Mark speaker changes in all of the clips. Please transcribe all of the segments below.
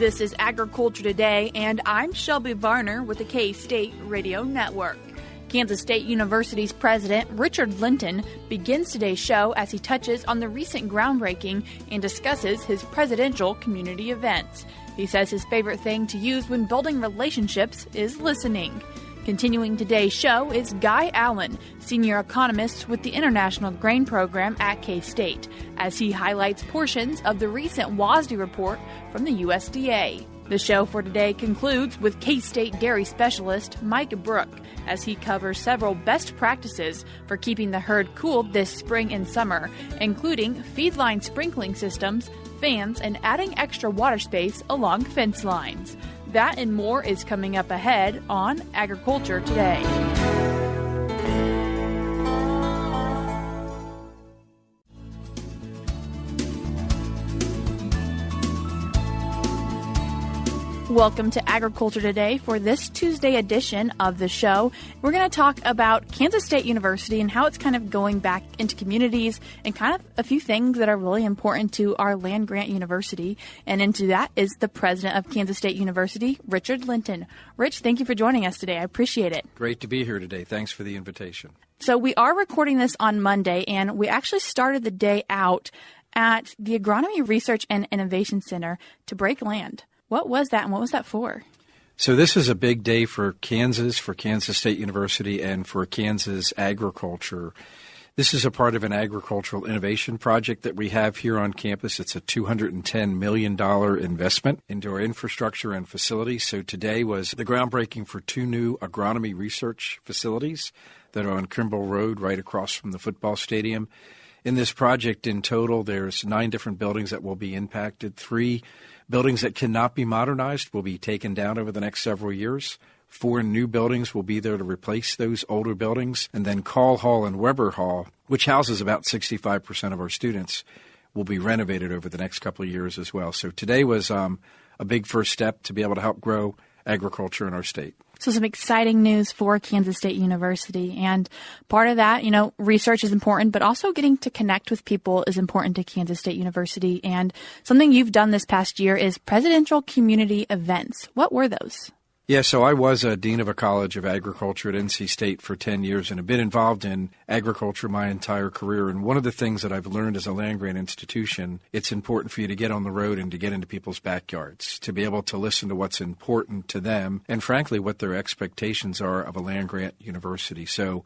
Speaker 1: This is Agriculture Today, and I'm Shelby Varner with the K-State Radio Network. Kansas State University's President Richard Linton begins today's show as he touches on the recent groundbreaking and discusses his presidential community events. He says his favorite thing to use when building relationships is listening. Continuing today's show is Guy Allen, senior economist with the International Grain Program at K-State, as he highlights portions of the recent WASDE report from the USDA. The show for today concludes with K-State dairy specialist Mike Brouk, as he covers several best practices for keeping the herd cooled this spring and summer, including feedline sprinkling systems, fans, and adding extra water space along fence lines. That and more is coming up ahead on Agriculture Today. Welcome to Agriculture Today for this Tuesday edition of the show. We're going to talk about Kansas State University and how it's kind of going back into communities and kind of a few things that are really important to our land-grant university. And into that is the president of Kansas State University, Richard Linton. Rich, thank you for joining us today. I appreciate it.
Speaker 2: Great to be here today. Thanks for the invitation.
Speaker 1: So we are recording this on Monday, and we actually started the day out at the Agronomy Research and Innovation Center to break land. What was that, and what was that for?
Speaker 2: So this is a big day for Kansas State University, and for Kansas agriculture. This is a part of an agricultural innovation project that we have here on campus. It's a $210 million investment into our infrastructure and facilities. So today was the groundbreaking for two new agronomy research facilities that are on Kimball Road right across from the football stadium. In this project in total, there's 9 different buildings that will be impacted. 3 buildings that cannot be modernized will be taken down over the next several years. 4 new buildings will be there to replace those older buildings. And then Call Hall and Weber Hall, which houses about 65% of our students, will be renovated over the next couple of years as well. So today was a big first step to be able to help grow agriculture in our state.
Speaker 1: So some exciting news for Kansas State University. And part of that, research is important, but also getting to connect with people is important to Kansas State University. And something you've done this past year is presidential community events. What were those?
Speaker 2: Yeah, so I was a dean of a college of agriculture at NC State for 10 years and have been involved in agriculture my entire career. And one of the things that I've learned as a land-grant institution, it's important for you to get on the road and to get into people's backyards, to be able to listen to what's important to them and, frankly, what their expectations are of a land-grant university. So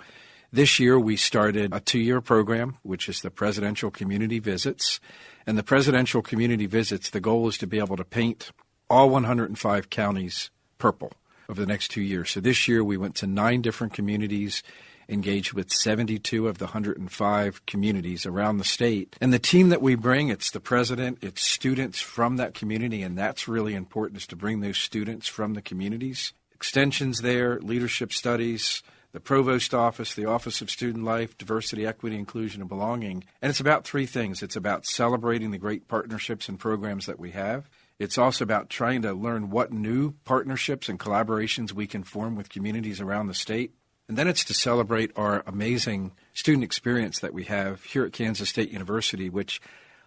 Speaker 2: this year we started a 2-year program, which is the Presidential Community Visits. And the Presidential Community Visits, the goal is to be able to paint all 105 counties purple over the next 2 years. So this year we went to 9 different communities, engaged with 72 of the 105 communities around the state. And the team that we bring, it's the president, it's students from that community, and that's really important, is to bring those students from the communities. Extensions there, leadership studies, the provost office, the Office of Student Life, Diversity, Equity, Inclusion, and Belonging. And it's about 3 things. It's about celebrating the great partnerships and programs that we have. It's also about trying to learn what new partnerships and collaborations we can form with communities around the state. And then it's to celebrate our amazing student experience that we have here at Kansas State University, which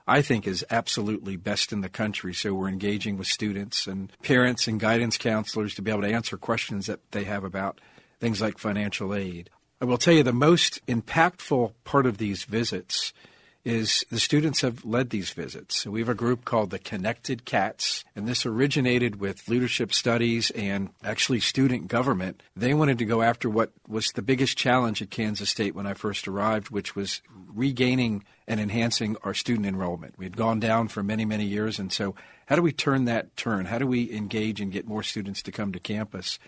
Speaker 2: I think is absolutely best in the country. So we're engaging with students and parents and guidance counselors to be able to answer questions that they have about things like financial aid. I will tell you the most impactful part of these visits is the students have led these visits. So we have a group called the Connected Cats, and this originated with leadership studies and actually student government. They wanted to go after what was the biggest challenge at Kansas State when I first arrived, which was regaining and enhancing our student enrollment. We had gone down for many, many years, and so how do we turn that turn? How do we engage and get more students to come to campus?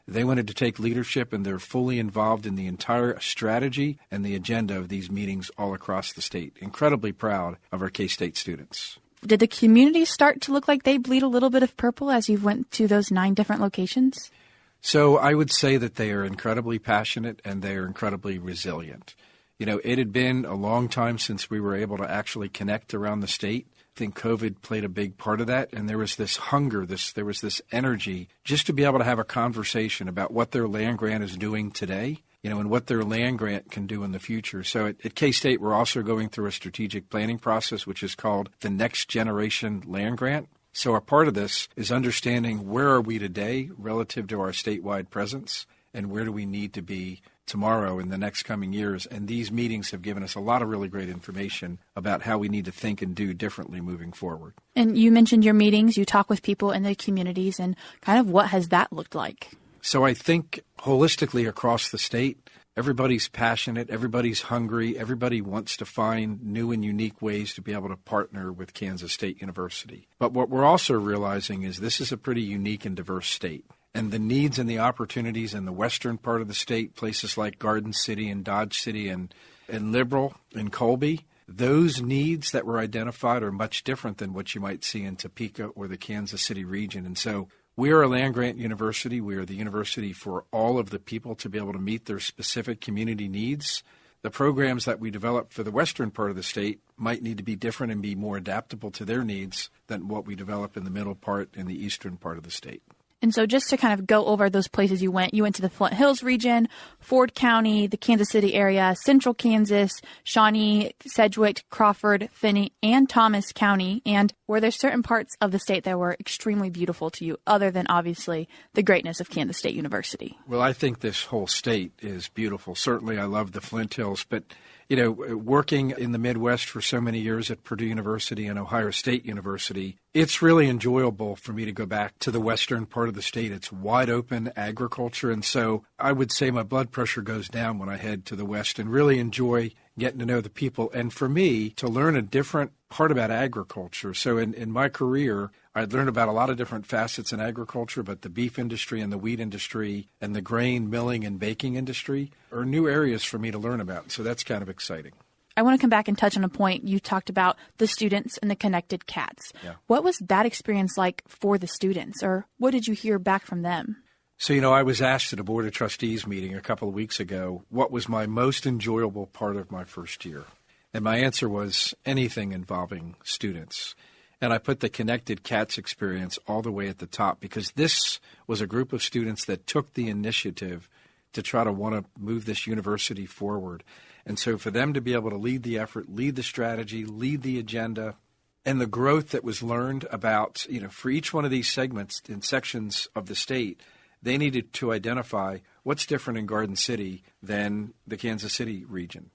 Speaker 2: They wanted to take leadership, and they're fully involved in the entire strategy and the agenda of these meetings all across the state. Incredibly proud of our K-State students.
Speaker 1: Did the community start to look like they bleed a little bit of purple as you went to those 9 different locations?
Speaker 2: So I would say that they are incredibly passionate and they are incredibly resilient. It had been a long time since we were able to actually connect around the state. I think COVID played a big part of that, and there was this hunger, there was this energy just to be able to have a conversation about what their land grant is doing today, and what their land grant can do in the future. So at K-State, we're also going through a strategic planning process, which is called the Next Generation Land Grant. So a part of this is understanding where are we today relative to our statewide presence and where do we need to be tomorrow in the next coming years. And these meetings have given us a lot of really great information about how we need to think and do differently moving forward.
Speaker 1: And you mentioned your meetings. You talk with people in the communities, and kind of what has that looked like?
Speaker 2: So I think holistically across the state, everybody's passionate, everybody's hungry, everybody wants to find new and unique ways to be able to partner with Kansas State University. But what we're also realizing is this is a pretty unique and diverse state. And the needs and the opportunities in the western part of the state, places like Garden City and Dodge City and Liberal and Colby, those needs that were identified are much different than what you might see in Topeka or the Kansas City region. And so we are a land-grant university. We are the university for all of the people to be able to meet their specific community needs. The programs that we develop for the western part of the state might need to be different and be more adaptable to their needs than what we develop in the middle part and the eastern part of the state.
Speaker 1: And so just to kind of go over those places you went to the Flint Hills region, Ford County, the Kansas City area, Central Kansas, Shawnee, Sedgwick, Crawford, Finney, and Thomas County. And were there certain parts of the state that were extremely beautiful to you, other than obviously the greatness of Kansas State University?
Speaker 2: Well, I think this whole state is beautiful. Certainly I love the Flint Hills, but working in the Midwest for so many years at Purdue University and Ohio State University, it's really enjoyable for me to go back to the western part of the state. It's wide open agriculture, and so I would say my blood pressure goes down when I head to the west and really enjoy getting to know the people. And for me, to learn a different part about agriculture. So in my career, I'd learned about a lot of different facets in agriculture, but the beef industry and the wheat industry and the grain milling and baking industry are new areas for me to learn about. So that's kind of exciting.
Speaker 1: I want to come back and touch on a point you talked about, the students and the connected cats.
Speaker 2: Yeah.
Speaker 1: What was that experience like for the students, or what did you hear back from them?
Speaker 2: So, I was asked at a Board of Trustees meeting a couple of weeks ago, what was my most enjoyable part of my first year? And my answer was anything involving students. And I put the Connected Cats experience all the way at the top because this was a group of students that took the initiative to try to want to move this university forward. And so for them to be able to lead the effort, lead the strategy, lead the agenda, and the growth that was learned about, for each one of these segments and sections of the state, they needed to identify what's different in Garden City than the Kansas City region.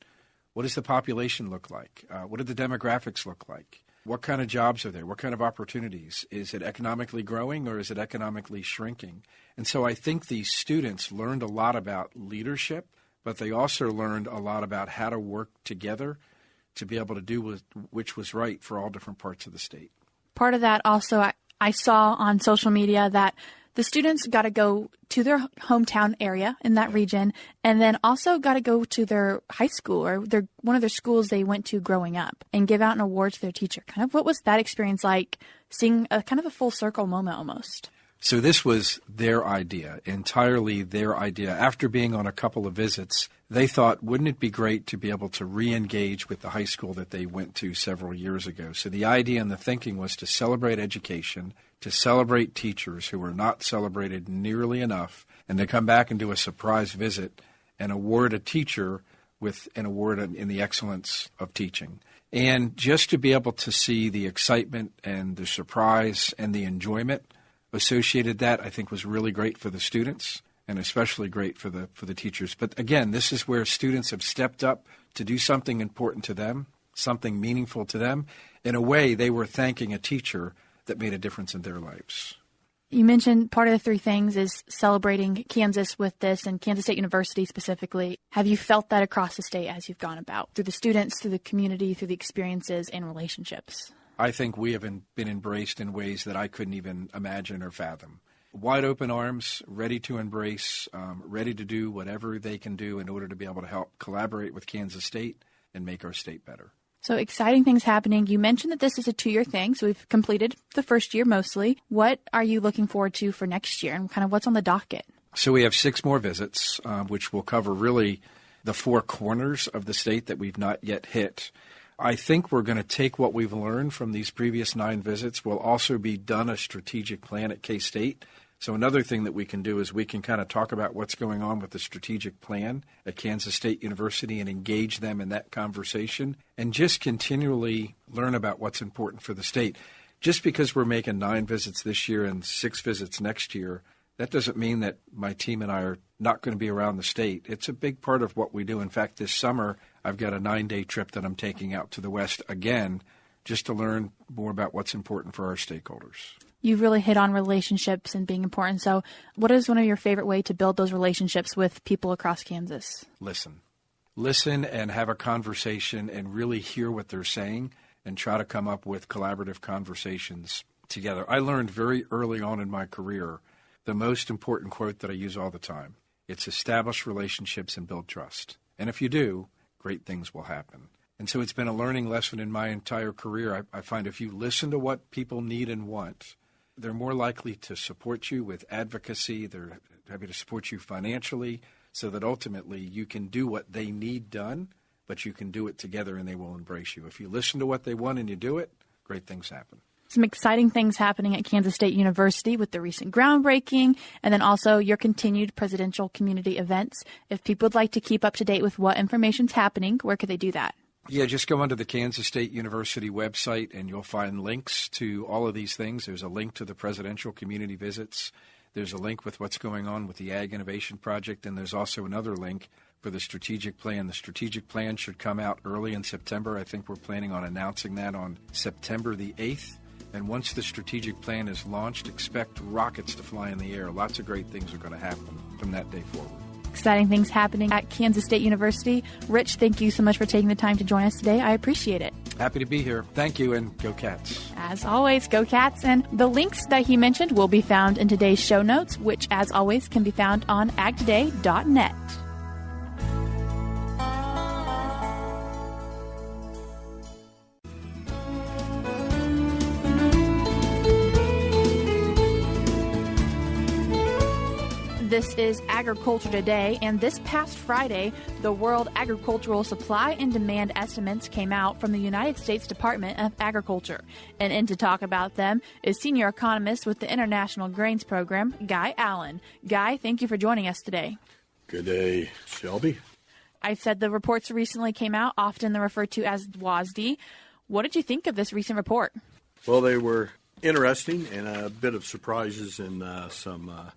Speaker 2: What does the population look like? What do the demographics look like? What kind of jobs are there? What kind of opportunities? Is it economically growing or is it economically shrinking? And so I think these students learned a lot about leadership, but they also learned a lot about how to work together to be able to do which was right for all different parts of the state.
Speaker 1: Part of that also, I saw on social media that the students got to go to their hometown area in that region, and then also got to go to their high school or one of their schools they went to growing up and give out an award to their teacher. Kind of what was that experience like, seeing a kind of a full circle moment almost?
Speaker 2: So this was their idea, entirely their idea. After being on a couple of visits, they thought, wouldn't it be great to be able to re-engage with the high school that they went to several years ago? So the idea and the thinking was to celebrate education, to celebrate teachers who were not celebrated nearly enough, and to come back and do a surprise visit and award a teacher with an award in the excellence of teaching. And just to be able to see the excitement and the surprise and the enjoyment associated that, I think was really great for the students and especially great for the teachers. But again, this is where students have stepped up to do something important to them, something meaningful to them. In a way, they were thanking a teacher that made a difference in their lives.
Speaker 1: You mentioned part of the three things is celebrating Kansas with this, and Kansas State University specifically. Have you felt that across the state as you've gone about, through the students, through the community, through the experiences and relationships?
Speaker 2: I think we have been embraced in ways that I couldn't even imagine or fathom. Wide open arms, ready to embrace, ready to do whatever they can do in order to be able to help collaborate with Kansas State and make our state better.
Speaker 1: So exciting things happening. You mentioned that this is a 2-year thing, so we've completed the first year mostly. What are you looking forward to for next year, and kind of what's on the docket?
Speaker 2: So we have 6 more visits, which will cover really the 4 corners of the state that we've not yet hit. I think we're going to take what we've learned from these previous 9 visits. We'll also be done a strategic plan at K-State. So another thing that we can do is we can kind of talk about what's going on with the strategic plan at Kansas State University and engage them in that conversation and just continually learn about what's important for the state. just because we're making 9 visits this year and 6 visits next year, that doesn't mean that my team and I are not going to be around the state. It's a big part of what we do. In fact, this summer, I've got a 9-day trip that I'm taking out to the West again, just to learn more about what's important for our stakeholders.
Speaker 1: You've really hit on relationships and being important. So what is one of your favorite ways to build those relationships with people across Kansas?
Speaker 2: Listen. Listen and have a conversation and really hear what they're saying and try to come up with collaborative conversations together. I learned very early on in my career the most important quote that I use all the time. It's establish relationships and build trust. And if you do, great things will happen. And so it's been a learning lesson in my entire career. I find if you listen to what people need and want, they're more likely to support you with advocacy. They're happy to support you financially so that ultimately you can do what they need done, but you can do it together and they will embrace you. If you listen to what they want and you do it, great things happen.
Speaker 1: Some exciting things happening at Kansas State University with the recent groundbreaking and then also your continued presidential community events. If people would like to keep up to date with what information's happening, where could they do that?
Speaker 2: Yeah, just go onto the Kansas State University website and you'll find links to all of these things. There's a link to the presidential community visits. There's a link with what's going on with the Ag Innovation Project, and there's also another link for the strategic plan. The strategic plan should come out early in September. I think we're planning on announcing that on September the 8th. And once the strategic plan is launched, expect rockets to fly in the air. Lots of great things are going to happen from that day forward.
Speaker 1: Exciting things happening at Kansas State University. Rich, thank you so much for taking the time to join us today. I appreciate it.
Speaker 2: Happy to be here. Thank you, and go Cats.
Speaker 1: As always, go Cats. And the links that he mentioned will be found in today's show notes, which, as always, can be found on agtoday.net. This is Agriculture Today, and this past Friday, the World Agricultural Supply and Demand Estimates came out from the United States Department of Agriculture. And in to talk about them is senior economist with the International Grains Program, Guy Allen. Guy, thank you for joining us today.
Speaker 3: Good day, Shelby.
Speaker 1: I said the reports recently came out, often they're referred to as WASDE. What did you think of this recent report?
Speaker 3: Well, they were interesting and a bit of surprises and some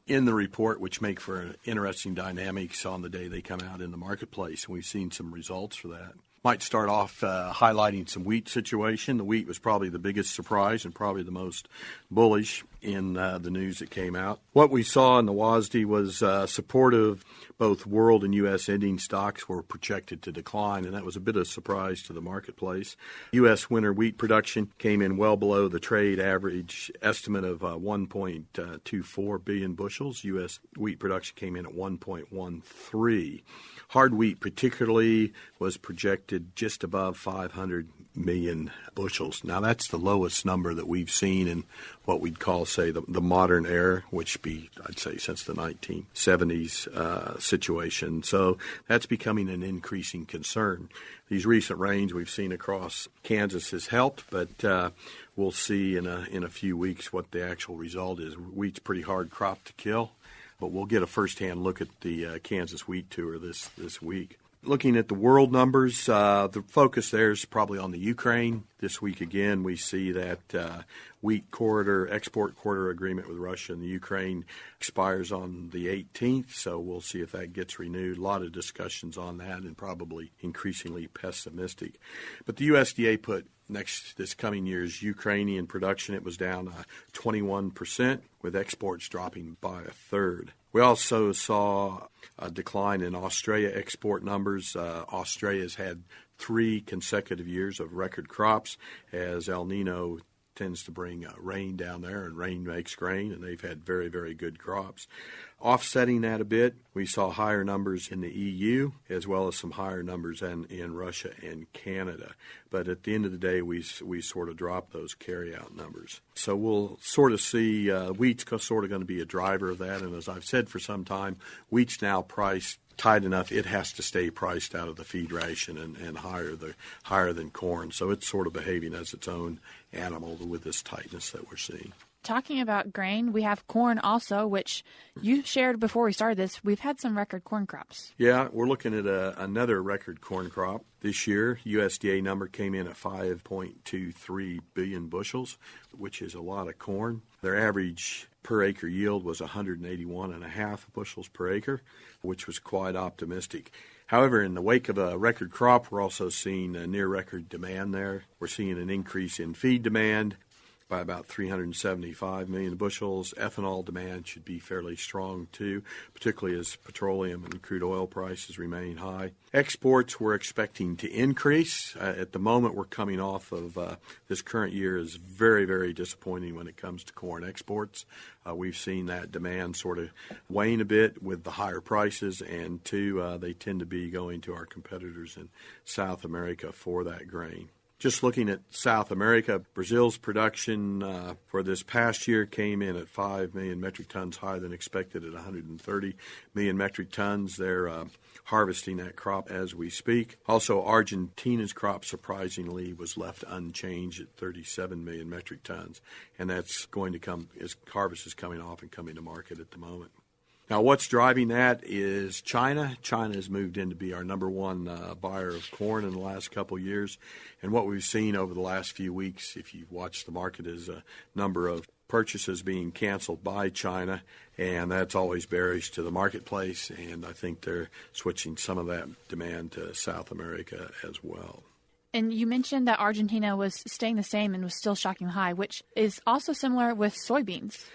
Speaker 3: in the report, which make for interesting dynamics on the day they come out in the marketplace. And we've seen some results for that. Might start off highlighting some wheat situation. The wheat was probably the biggest surprise and probably the most bullish in the news that came out. What we saw in the WASDE was supportive. Both world and U.S. ending stocks were projected to decline, and that was a bit of a surprise to the marketplace. U.S. winter wheat production came in well below the trade average estimate of 1.24 billion bushels. U.S. wheat production came in at 1.13. Hard wheat particularly was projected just above 500 million bushels. Now, that's the lowest number that we've seen in what we'd call, say, the modern era, which be, I'd say, since the 1970s situation. So that's becoming an increasing concern. These recent rains we've seen across Kansas has helped, but we'll see in a few weeks what the actual result is. Wheat's a pretty hard crop to kill, but we'll get a firsthand look at the Kansas wheat tour this week. Looking at the world numbers, the focus there is probably on the Ukraine. This week again, we see that wheat export corridor agreement with Russia and the Ukraine expires on the 18th, so we'll see if that gets renewed. A lot of discussions on that and probably increasingly pessimistic. But the USDA put this coming year's Ukrainian production, it was down 21%, with exports dropping by a third. We also saw a decline in Australia export numbers. Australia's had 3 consecutive years of record crops as El Nino tends to bring rain down there, and rain makes grain, and they've had very, very good crops. Offsetting that a bit, we saw higher numbers in the EU as well as some higher numbers in Russia and Canada. But at the end of the day, we sort of dropped those carryout numbers. So we'll sort of see wheat's sort of going to be a driver of that. And as I've said for some time, wheat's now priced tight enough, it has to stay priced out of the feed ration and higher than corn. So it's sort of behaving as its own animal with this tightness that we're seeing.
Speaker 1: talking about grain, we have corn also, which you shared before we started this. We've had some record corn crops.
Speaker 3: Yeah, we're looking at another record corn crop this year. USDA number came in at 5.23 billion bushels, which is a lot of corn. Their average per acre yield was 181.5 bushels per acre, which was quite optimistic. However, in the wake of a record crop, we're also seeing a near record demand there. We're seeing an increase in feed demand by about 375 million bushels. Ethanol demand should be fairly strong too, particularly as petroleum and crude oil prices remain high. Exports we're expecting to increase. At the moment, we're coming off of this current year is very, very disappointing when it comes to corn exports. We've seen that demand sort of wane a bit with the higher prices, and two, they tend to be going to our competitors in South America for that grain. Just looking at South America, Brazil's production for this past year came in at 5 million metric tons higher than expected at 130 million metric tons. They're harvesting that crop as we speak. Also, Argentina's crop surprisingly was left unchanged at 37 million metric tons, and that's going to come as harvest is coming off and coming to market at the moment. Now, what's driving that is China. China has moved in to be our number one buyer of corn in the last couple of years. And what we've seen over the last few weeks, if you've watched the market, is a number of purchases being canceled by China, and that's always bearish to the marketplace. And I think they're switching some of that demand to South America as well.
Speaker 1: And you mentioned that Argentina was staying the same and was still shocking high, which is also similar with soybeans.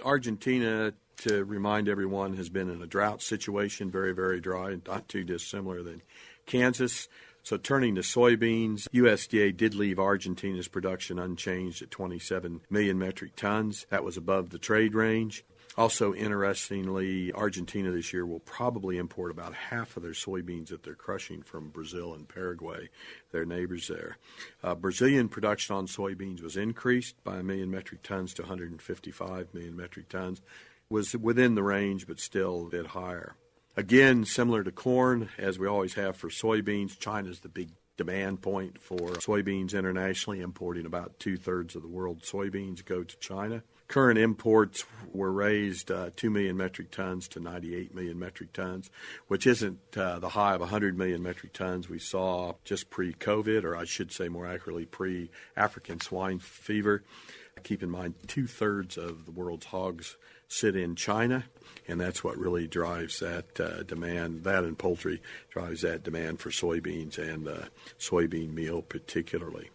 Speaker 3: Argentina, to remind everyone, has been in a drought situation, very, very dry, not too dissimilar than Kansas. So turning to soybeans, USDA did leave Argentina's production unchanged at 27 million metric tons. That was above the trade range. Also, interestingly, Argentina this year will probably import about half of their soybeans that they're crushing from Brazil and Paraguay, their neighbors there. Brazilian production on soybeans was increased by 1 million metric tons to 155 million metric tons. Was within the range, but still a bit higher. Again, similar to corn, as we always have for soybeans, China's the big demand point for soybeans internationally, importing about 2/3 of the world's soybeans go to China. Current imports were raised 2 million metric tons to 98 million metric tons, which isn't the high of 100 million metric tons we saw just pre-COVID, or I should say more accurately pre-African swine fever. Keep in mind, 2/3 of the world's hogs sit in China, and that's what really drives that demand. That and poultry drives that demand for soybeans and soybean meal particularly.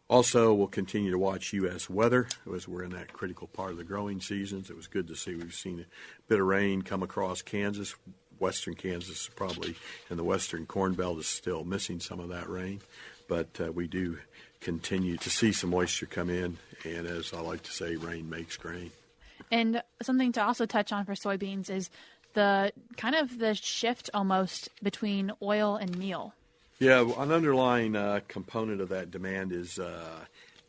Speaker 3: Also, we'll continue to watch U.S. weather as we're in that critical part of the growing seasons. It was good to see we've seen a bit of rain come across Kansas. Western Kansas probably, and the western Corn Belt is still missing some of that rain, but we do continue to see some moisture come in, and as I like to say, rain makes grain.
Speaker 1: And something to also touch on for soybeans is the kind of the shift almost between oil and meal.
Speaker 3: Yeah, an underlying component of that demand is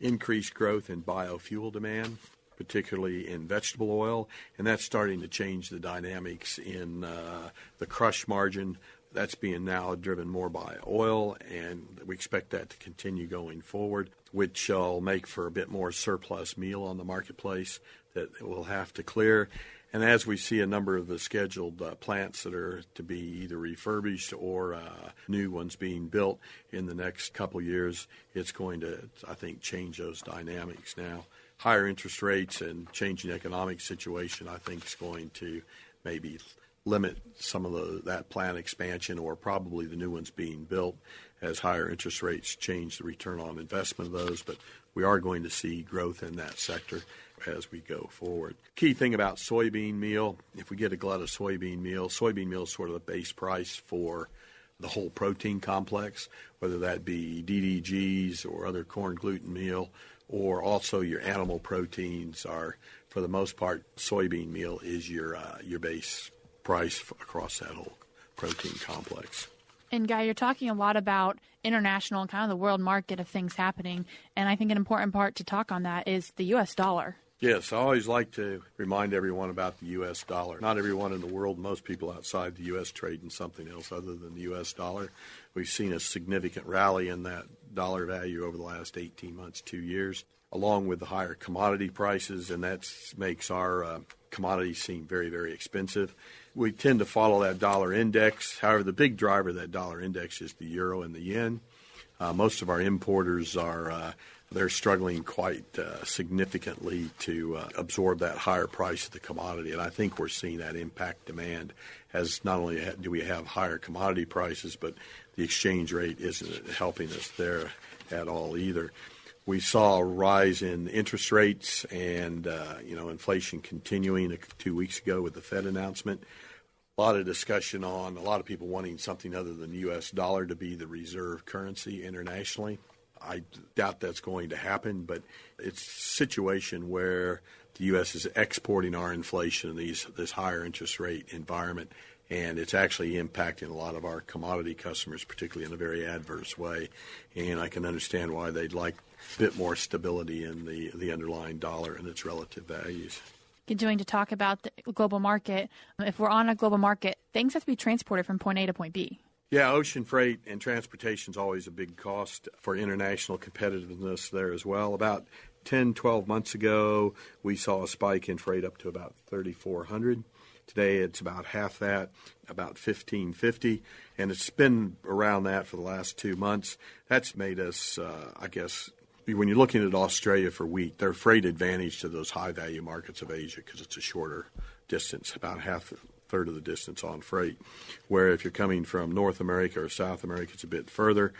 Speaker 3: increased growth in biofuel demand, particularly in vegetable oil, and that's starting to change the dynamics in the crush margin. That's being now driven more by oil, and we expect that to continue going forward, which shall make for a bit more surplus meal on the marketplace that we'll have to clear. And as we see a number of the scheduled plants that are to be either refurbished or new ones being built in the next couple years, it's going to, I think, change those dynamics now. Higher interest rates and changing economic situation, I think, is going to maybe limit some of that plant expansion, or probably the new ones being built, as higher interest rates change the return on investment of those. But we are going to see growth in that sector as we go forward. Key thing about soybean meal, if we get a glut of soybean meal is sort of the base price for the whole protein complex, whether that be DDGs or other corn gluten meal, or also your animal proteins are, for the most part, soybean meal is your base price across that whole protein complex.
Speaker 1: And Guy, you're talking a lot about international and kind of the world market of things happening, and I think an important part to talk on that is the U.S. dollar.
Speaker 3: Yes, I always like to remind everyone about the U.S. dollar. Not everyone in the world, most people outside the U.S. trade in something else other than the U.S. dollar. We've seen a significant rally in that dollar value over the last 18 months, 2 years, along with the higher commodity prices, and that makes our commodities seem very, very expensive. We tend to follow that dollar index. However, the big driver of that dollar index is the euro and the yen. Most of our importers they're struggling quite significantly to absorb that higher price of the commodity, and I think we're seeing that impact demand as not only do we have higher commodity prices, but the exchange rate isn't helping us there at all either. We saw a rise in interest rates and inflation continuing 2 weeks ago with the Fed announcement. A lot of discussion on a lot of people wanting something other than the U.S. dollar to be the reserve currency internationally. I doubt that's going to happen, but it's a situation where the U.S. is exporting our inflation in this higher interest rate environment, and it's actually impacting a lot of our commodity customers, particularly in a very adverse way. And I can understand why they'd like a bit more stability in the underlying dollar and its relative values.
Speaker 1: Continuing to talk about the global market, if we're on a global market, things have to be transported from point A to point B.
Speaker 3: Yeah, ocean freight and transportation is always a big cost for international competitiveness there as well. About 10, 12 months ago, we saw a spike in freight up to about $3,400. Today, it's about half that, about $1,550, and it's been around that for the last 2 months. That's made us, when you're looking at Australia for wheat, they're freight advantage to those high-value markets of Asia because it's a shorter distance, about third of the distance on freight, where if you're coming from North America or South America, it's a bit further.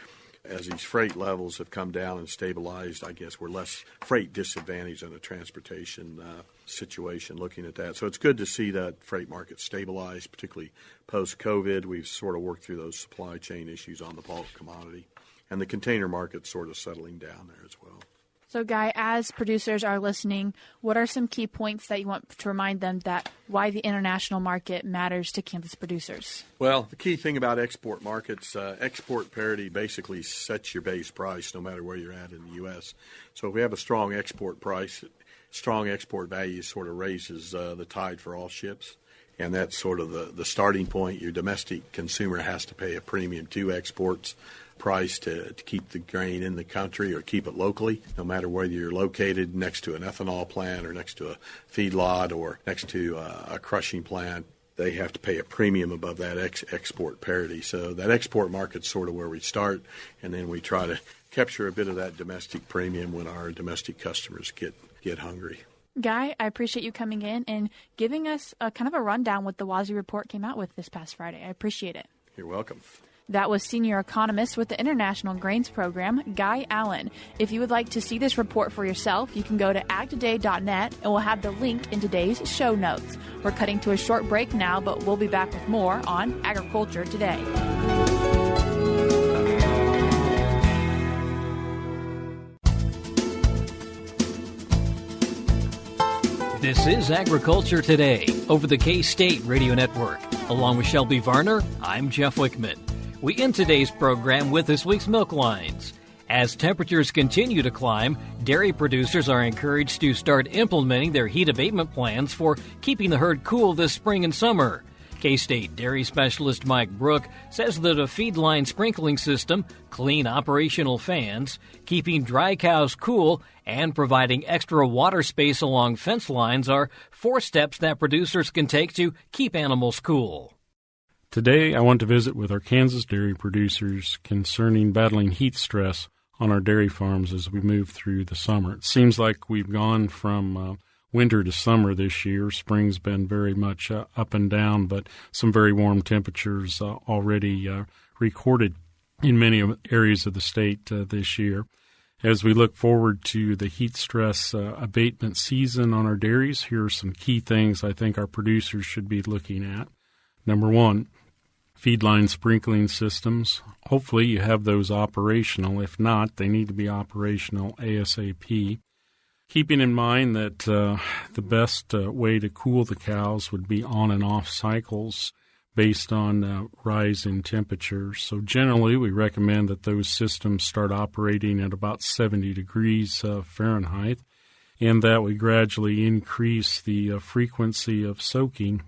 Speaker 3: As these freight levels have come down and stabilized, I guess we're less freight disadvantaged in a transportation situation looking at that. So it's good to see that freight market stabilize, particularly post-COVID. We've sort of worked through those supply chain issues on the bulk commodity, and the container market's sort of settling down there as well.
Speaker 1: So, Guy, as producers are listening, what are some key points that you want to remind them that why the international market matters to Kansas producers?
Speaker 3: Well, the key thing about export markets, export parity basically sets your base price no matter where you're at in the U.S. So if we have a strong export price, strong export value sort of raises the tide for all ships. And that's sort of the starting point. Your domestic consumer has to pay a premium to exports price to keep the grain in the country or keep it locally, no matter whether you're located next to an ethanol plant or next to a feedlot or next to a crushing plant. They have to pay a premium above that export parity. So that export market's sort of where we start, and then we try to capture a bit of that domestic premium when our domestic customers get hungry.
Speaker 1: Guy, I appreciate you coming in and giving us a kind of a rundown what the WASDE report came out with this past Friday. I appreciate it.
Speaker 3: You're welcome.
Speaker 1: That was Senior Economist with the International Grains Program, Guy Allen. If you would like to see this report for yourself, you can go to agtoday.net and we'll have the link in today's show notes. We're cutting to a short break now, but we'll be back with more on Agriculture Today.
Speaker 4: This is Agriculture Today over the K-State Radio Network. Along with Shelby Varner, I'm Jeff Wickman. We end today's program with this week's milk lines. As temperatures continue to climb, dairy producers are encouraged to start implementing their heat abatement plans for keeping the herd cool this spring and summer. K-State dairy specialist Mike Brouk says that a feedline sprinkling system, clean operational fans, keeping dry cows cool, and providing extra water space along fence lines are 4 steps that producers can take to keep animals cool.
Speaker 5: Today, I want to visit with our Kansas dairy producers concerning battling heat stress on our dairy farms as we move through the summer. It seems like we've gone from winter to summer this year. Spring's been very much up and down, but some very warm temperatures already recorded in many areas of the state this year. As we look forward to the heat stress abatement season on our dairies, here are some key things I think our producers should be looking at. Number 1, feedline sprinkling systems. Hopefully you have those operational. If not, they need to be operational ASAP. Keeping in mind that the best way to cool the cows would be on and off cycles based on rise in temperatures. So generally we recommend that those systems start operating at about 70 degrees Fahrenheit. and that we gradually increase the frequency of soaking,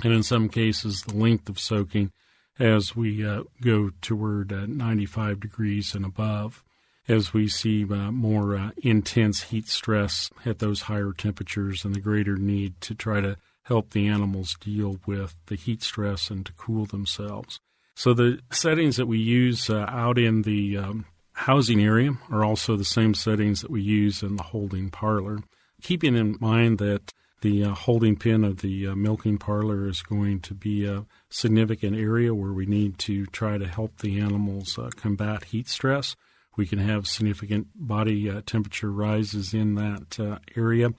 Speaker 5: and in some cases the length of soaking, as we go toward 95 degrees and above, as we see more intense heat stress at those higher temperatures and the greater need to try to help the animals deal with the heat stress and to cool themselves. So the settings that we use out in the housing area are also the same settings that we use in the holding parlor, keeping in mind that the holding pen of the milking parlor is going to be a significant area where we need to try to help the animals combat heat stress. We can have significant body temperature rises in that area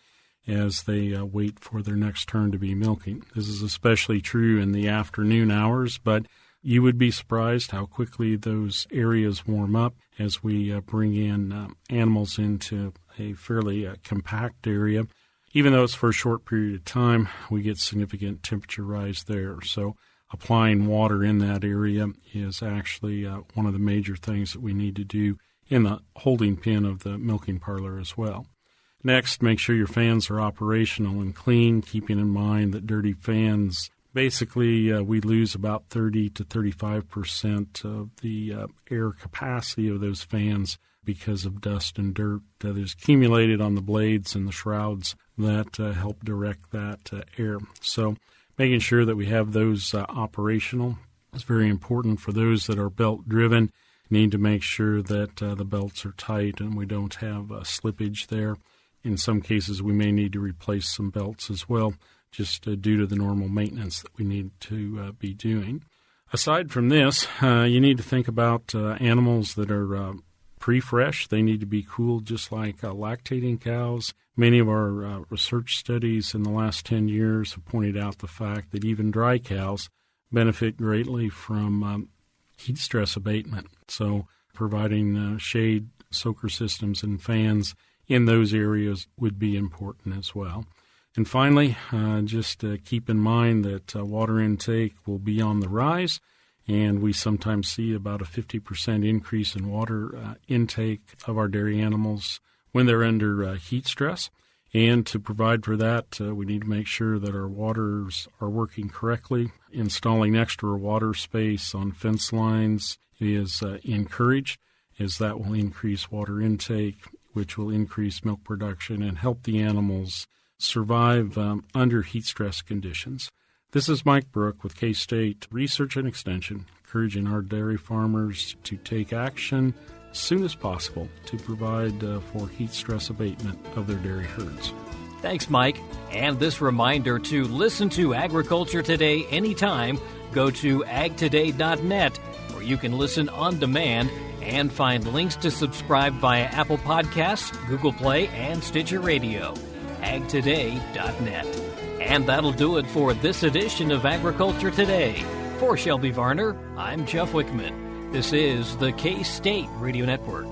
Speaker 5: as they wait for their next turn to be milking. This is especially true in the afternoon hours, but you would be surprised how quickly those areas warm up as we bring in animals into a fairly compact area. Even though it's for a short period of time, we get significant temperature rise there. So applying water in that area is actually one of the major things that we need to do in the holding pen of the milking parlor as well. Next, make sure your fans are operational and clean, keeping in mind that dirty fans, basically we lose about 30 to 35% of the air capacity of those fans because of dust and dirt that is accumulated on the blades and the shrouds that help direct that air. So making sure that we have those operational is very important. For those that are belt-driven, need to make sure that the belts are tight and we don't have slippage there. In some cases, we may need to replace some belts as well, just due to the normal maintenance that we need to be doing. Aside from this, you need to think about animals that are pre-fresh. They need to be cooled just like lactating cows. Many of our research studies in the last 10 years have pointed out the fact that even dry cows benefit greatly from heat stress abatement. So providing shade, soaker systems, and fans in those areas would be important as well. And finally, just keep in mind that water intake will be on the rise, and we sometimes see about a 50% increase in water intake of our dairy animals when they're under heat stress. And to provide for that, we need to make sure that our waters are working correctly. Installing extra water space on fence lines is encouraged, as that will increase water intake, which will increase milk production and help the animals survive under heat stress conditions. This is Mike Brouk with K-State Research and Extension, encouraging our dairy farmers to take action as soon as possible to provide for heat stress abatement of their dairy herds.
Speaker 4: Thanks, Mike. And this reminder to listen to Agriculture Today anytime, go to agtoday.net, where you can listen on demand and find links to subscribe via Apple Podcasts, Google Play, and Stitcher Radio. agtoday.net. And that'll do it for this edition of Agriculture Today. For Shelby Varner, I'm Jeff Wickman. This is the K-State Radio Network.